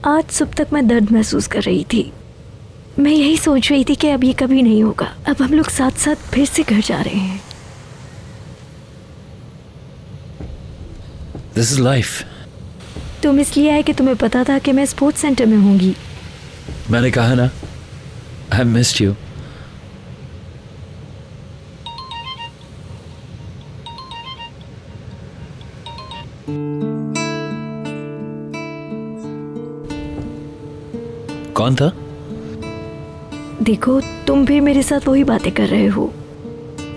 आज सुबह तक मैं दर्द महसूस कर रही थी। मैं यही सोच रही थी कि अब ये कभी नहीं होगा। अब हम लोग साथ साथ फिर से घर जा रहे हैं। This is life. तुम इसलिए आए कि तुम्हें पता था कि मैं स्पोर्ट्स सेंटर में होंगी। मैंने कहा ना, I missed you. कौन था? देखो, तुम भी मेरे साथ वही बातें कर रहे हो।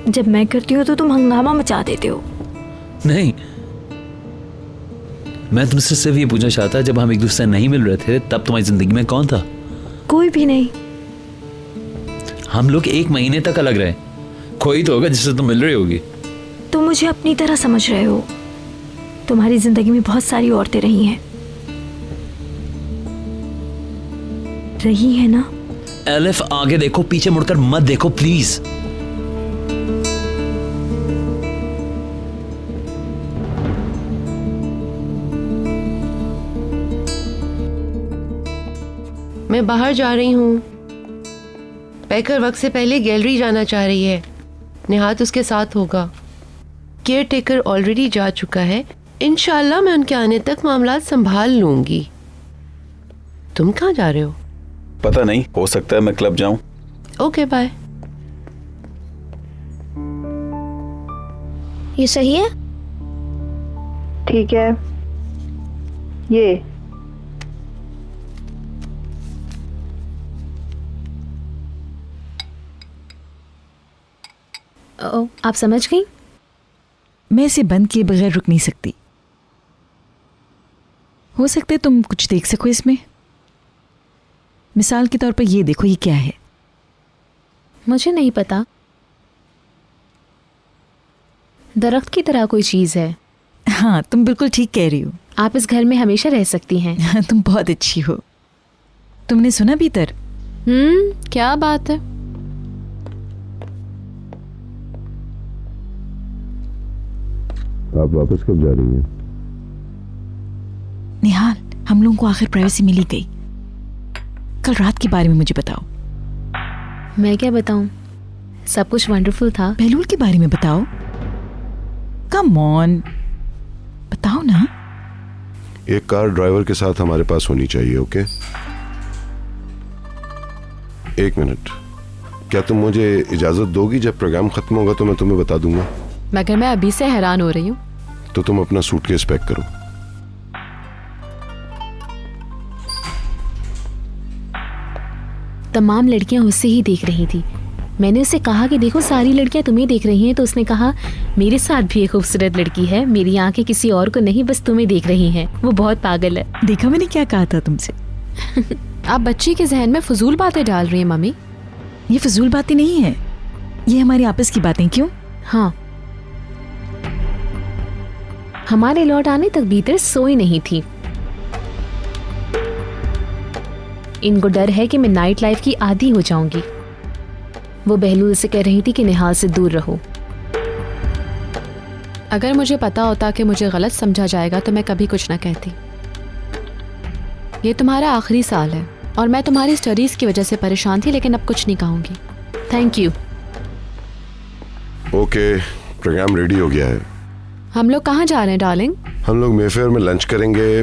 जब मैं करती हूँ तो तुम हंगामा मचा देते हो। नहीं, मैं तुमसे सिर्फ ये पूछना चाहता, जब हम एक दूसरे से नहीं मिल रहे थे तब तुम्हारी जिंदगी में कौन था? कोई भी नहीं। हम लोग 1 महीने तक अलग रहे। कोई तो होगा जिससे तुम मिल रही होगी। तुम मुझे अपनी तरह समझ रहे हो। तुम्हारी जिंदगी में बहुत सारी औरतें रही हैं। रही है ना? एलिफ, आगे देखो, पीछे मुड़कर मत देखो प्लीज। मैं बाहर जा रही हूँ। पैकर वक्त से पहले गैलरी जाना चाह रही है। निहात उसके साथ होगा। केयर टेकर ऑलरेडी जा चुका है। इंशाल्लाह मैं उनके आने तक मामला संभाल लूंगी। तुम कहाँ जा रहे हो? पता नहीं, हो सकता है मैं क्लब जाऊं। Okay, bye. ये सही है? ठीक है। ये आप समझ गई? मैं इसे बंद किए बगैर रुक नहीं सकती। हो सकता है तुम कुछ देख सको इसमें। मिसाल के तौर पर ये देखो, ये क्या है? मुझे नहीं पता। दरख्त की तरह कोई चीज है। हाँ, तुम बिल्कुल ठीक कह रही हो। आप इस घर में हमेशा रह सकती हैं। तुम बहुत अच्छी हो। तुमने सुना भीतर? क्या बात है? आप वापस कब जा रही हैं? निहाल, हम लोगों को आखिर प्राइवेसी मिली गई। कल रात के बारे में मुझे बताओ। मैं क्या बताऊं? सब कुछ वंडरफुल था। बहलूल के बारे में बताओ। कम ऑन, बताओ ना। एक कार ड्राइवर के साथ हमारे पास होनी चाहिए, ओके? 1 मिनट, क्या तुम मुझे इजाजत दोगी? जब प्रोग्राम खत्म होगा तो मैं तुम्हें बता दूंगा। मगर मैं अभी से हैरान हो रही हूँ। तो तुम अपना सूटकेस पैक करो। तमाम लड़कियां उससे ही देख रही थी। मैंने उसे कहा कि देखो, सारी लड़कियां तुम्हें देख रही हैं। तो उसने कहा, मेरे साथ भी एक खूबसूरत लड़की है। मेरी आंखें किसी और को नहीं, बस तुम्हें देख रही हैं। वो बहुत पागल है। देखा मैंने क्या कहा था तुमसे? आप बच्ची के जहन में फजूल बातें डाल रही हैं मम्मी। ये फजूल बातें नहीं है, ये हमारी आपस की बातें। क्यों? हाँ, हमारे लौट आने तक भीतर सोई नहीं थी। इनको डर है कि मैं नाइट लाइफ की आदी हो जाऊंगी। वो बहलूल से कह रही थी कि निहाल से दूर रहो। अगर मुझे पता होता कि मुझे गलत समझा जाएगा तो मैं कभी कुछ ना कहती। ये तुम्हारा आखिरी साल है और मैं तुम्हारी स्टडीज की वजह से परेशान थी, लेकिन अब कुछ नहीं कहूंगी। Thank you. Okay, programme ready हो गया है। हम लोग कहाँ जा रहे हैं डार्लिंग? हम लोग मेफेयर में लंच करेंगे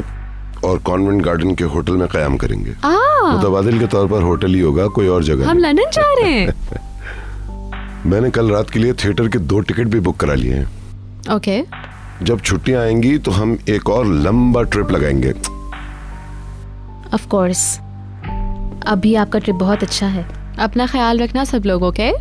और कॉन्वेंट गार्डन के होटल में क़याम करेंगे। मुतबादिल के तौर पर होटल ही होगा, कोई और जगह हम लंदन जा रहे हैं। मैंने कल रात के लिए थिएटर के 2 टिकट भी बुक करा लिए हैं। ओके। जब छुट्टियां आएंगी तो हम एक और लंबा ट्रिप लगाएंगे। Of course. अभी आपका ट्रिप बहुत अच्छा है। अपना ख्याल रखना सब लोग, ओके?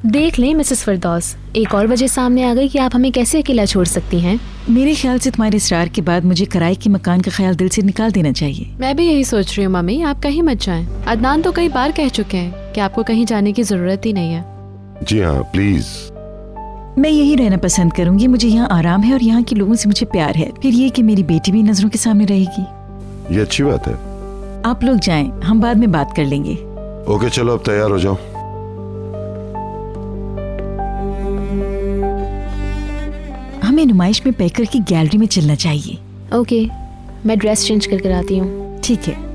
देख लें मिसेस फिरदौस, एक और वजह सामने आ गई कि आप हमें कैसे अकेला छोड़ सकती हैं। मेरे ख्याल से तुम्हारे इसरार के बाद मुझे किराए के मकान का ख्याल दिल से निकाल देना चाहिए। मैं भी यही सोच रही हूँ मम्मी, आप कहीं मत जाएं। अदनान तो कई बार कह चुके हैं कि आपको कहीं जाने की जरूरत ही नहीं है। जी हाँ, प्लीज। मैं यही रहना पसंद करूंगी। मुझे यहाँ आराम है और यहाँ के लोगों से मुझे प्यार है। फिर ये कि मेरी बेटी भी नजरों के सामने रहेगी। ये अच्छी बात है। आप लोग जाएं, हम बाद में बात कर लेंगे। ओके, चलो अब तैयार हो जाओ। हमें नुमाइश में पैकर की गैलरी में चलना चाहिए। ओके, मैं ड्रेस चेंज करके आती हूँ। ठीक है।